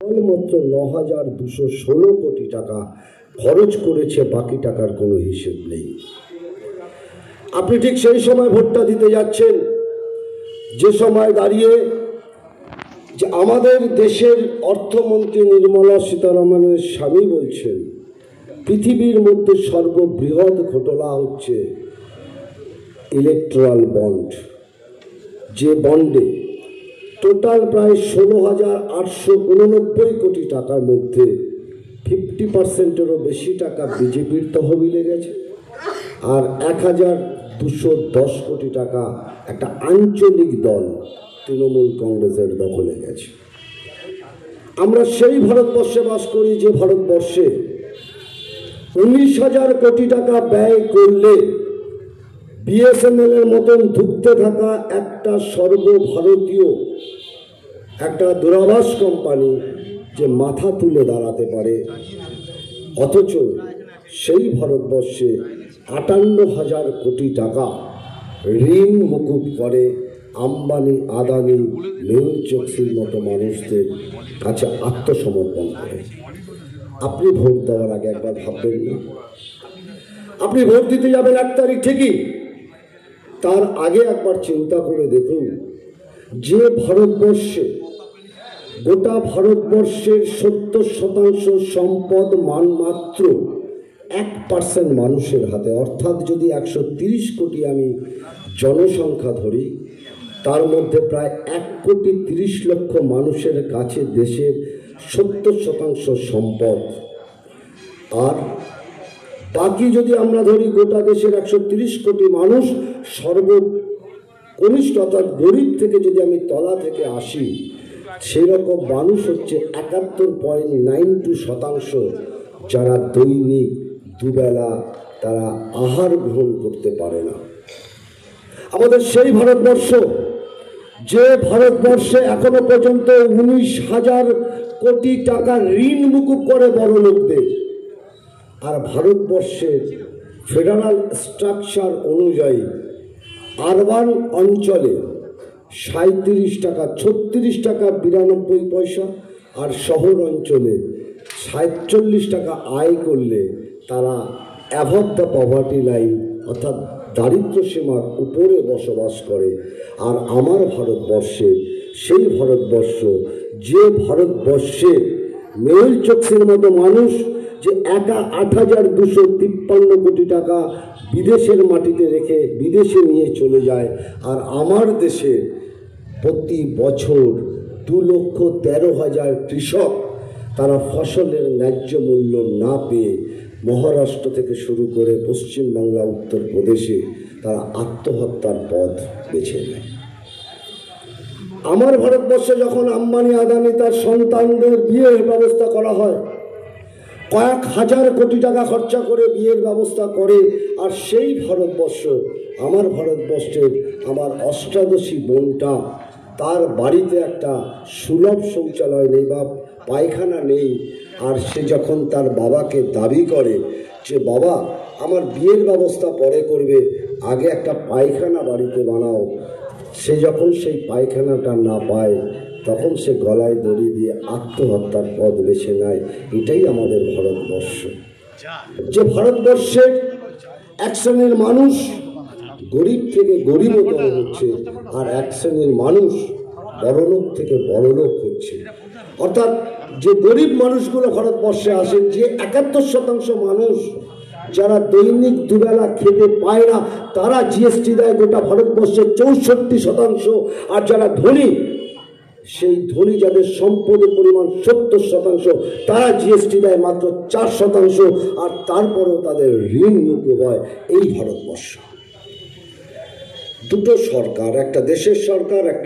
মাত্র ৯,২১৬ কোটি টাকা খরচ করেছে, বাকি টাকার কোনো হিসেব নেই। আপনি ঠিক সেই সময় ভোটটা দিতে যাচ্ছেন যে সময় দাঁড়িয়ে যে আমাদের দেশের অর্থমন্ত্রী নির্মলা সীতারামনের স্বামী বলছেন পৃথিবীর মধ্যে সর্ববৃহৎ ঘটনা হচ্ছে ইলেকট্রাল বন্ড, যে বন্ডে টোটাল প্রায় ১৬,৮৮৯ কোটি টাকার মধ্যে 50%-এরও বেশি টাকা বিজেপির তহবিলে গেছে, আর ১,২১০ কোটি টাকা একটা আঞ্চলিক দল তৃণমূল কংগ্রেসের দখলে গেছে। আমরা সেই ভারতবর্ষে বাস করি যে ভারতবর্ষে ১৯,০০০ কোটি টাকা ব্যয় করলে বিএসএনএল এর মতন ধুঁকতে থাকা একটা সর্বভারতীয় একটা দূরাভাষ কোম্পানি যে মাথা তুলে দাঁড়াতে পারে, অথচ সেই ভারতবর্ষে ৫৮,০০০ কোটি টাকা ঋণ মুকুব করে আম্বানি, আদানি, মেহুল চোকসির মতো মানুষদের কাছে আত্মসমর্পণ করে। আপনি ভোট দেওয়ার আগে একবার ভাববেন না? আপনি ভোট দিতে যাবেন ১ তারিখ ঠিকই, তার আগে একবার চিন্তা করে দেখুন যে ভারতবর্ষে গোটা ভারতবর্ষের ৭০% সম্পদ মাত্র 1% মানুষের হাতে, অর্থাৎ যদি ১৩০ কোটি আমি জনসংখ্যা ধরি, তার মধ্যে প্রায় ১,৩০,০০,০০০ মানুষের কাছে দেশের ৭০% সম্পদ, আর বাকি যদি আমরা ধরি গোটা দেশের ১৩০ কোটি মানুষ সর্বকনিষ্ঠ অর্থাৎ গরিব থেকে যদি আমি তলা থেকে আসি, সেরকম মানুষ হচ্ছে ৭১.৯২% যারা দৈনিক দুবেলা তারা আহার গ্রহণ করতে পারে না। আমাদের সেই ভারতবর্ষ যে ভারতবর্ষে এখনো পর্যন্ত ১৯,০০০ কোটি টাকা ঋণ মুকুব করে বড় লোকদের, আর ভারতবর্ষের ফেডারাল স্ট্রাকচার অনুযায়ী আরবান অঞ্চলে ৩৭ টাকা ৩৬ টাকা ৯২ পয়সা, আর শহর অঞ্চলে ৪৭ টাকা আয় করলে তারা অ্যাভব দ্য পভার্টি লাইন অর্থাৎ দারিদ্র্য সীমার উপরে বসবাস করে। আর আমার ভারতবর্ষে সেই ভারতবর্ষ যে ভারতবর্ষে মেহুল চোকসির মতো মানুষ যে একা ৮,২৫৩ কোটি টাকা বিদেশের মাটিতে রেখে বিদেশে নিয়ে চলে যায়, আর আমার দেশে প্রতি বছর ২,১৩,০০০ কৃষক তারা ফসলের ন্যায্য মূল্য না পেয়ে মহারাষ্ট্র থেকে শুরু করে পশ্চিমবাংলা, উত্তরপ্রদেশে তারা আত্মহত্যার পথ বেছে নেয়। আমার ভারতবর্ষে যখন আম্বানি, আদানি তার সন্তানদের বিয়ের ব্যবস্থা করা হয়, কয়েক হাজার কোটি টাকা খরচা করে বিয়ের ব্যবস্থা করে, আর সেই ভারতবর্ষ আমার ভারতবর্ষের আমার অষ্টাদশী বোনটা তার বাড়িতে একটা সুলভ শৌচালয় নেই বা পায়খানা নেই, আর সে যখন তার বাবাকে দাবি করে যে বাবা আমার বিয়ের ব্যবস্থা পরে করবে, আগে একটা পায়খানা বাড়িতে বানাও, সে যখন সেই পায়খানাটা না পায় তখন সে গলায় দড়ি দিয়ে আত্মহত্যার পথ বেছে নেয়। এটাই আমাদের ভারতবর্ষ, যে ভারতবর্ষের এক শ্রেণীর মানুষ গরিব থেকে গরিবতর হচ্ছে, আর এক শ্রেণীর মানুষ বড়লোক থেকে বড়লোক হচ্ছে। অর্থাৎ যে গরিব মানুষগুলো ভারতবর্ষে আসে, যে ৭১% মানুষ যারা দৈনিক দুবেলা খেতে পায় না, তারা জিএসটি দেয় গোটা ভারতবর্ষের ৬৪%, আর যারা ধনী, সেই ধনী যাদের সম্পদের পরিমাণ ৭০%, তারা জিএসটি দেয় মাত্র ৪%, আর তারপরেও তাদের ঋণ মুকুব হয়। এই ভারতবর্ষ দুটো সরকার, একটা দেশের সরকার, একটা